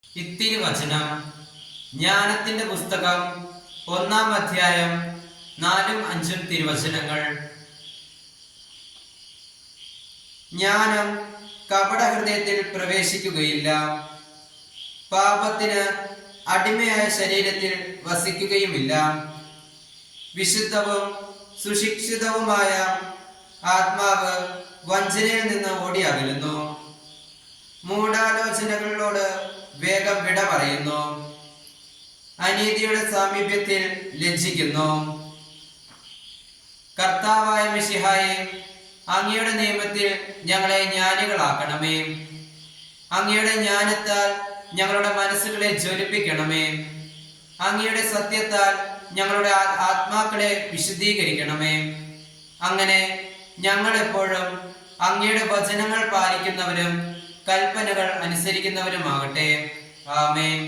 ഇത്തിരി വചനം. ജ്ഞാനത്തിന്റെ പുസ്തകം 1-ാം അധ്യായം 4-5 തിരുവചനങ്ങൾ. ജ്ഞാനം കപടഹൃദയത്തിൽ പ്രവേശിക്കുകയില്ല, പാപത്തിന് അടിമയായ ശരീരത്തിൽ വസിക്കുകയുമില്ല. വിശുദ്ധവും സുശിക്ഷിതവുമായ ആത്മാവ് വഞ്ചനയിൽ നിന്ന് ഓടിയകലുന്നു, മൂഢാലോചനകളോട് വേഗം വിട പറയുന്നു, അനീതിയുടെ സാമീപ്യത്തിൽ ലജ്ജിക്കുന്നു. കർത്താവായ മിശിഹായെ, അങ്ങയുടെ നിയമത്തിൽ ഞങ്ങളെ ജ്ഞാനികളാക്കണമേ. അങ്ങയുടെ ജ്ഞാനത്താൽ ഞങ്ങളുടെ മനസ്സുകളെ ജ്വലിപ്പിക്കണമേ. അങ്ങയുടെ സത്യത്താൽ ഞങ്ങളുടെ ആത്മാക്കളെ വിശുദ്ധീകരിക്കണമേ. അങ്ങനെ ഞങ്ങൾ എപ്പോഴും അങ്ങയുടെ വചനങ്ങൾ പാലിക്കുന്നവരും കൽപ്പനകൾ അനുസരിക്കുന്നവരുമാകട്ടെ. ആമേൻ.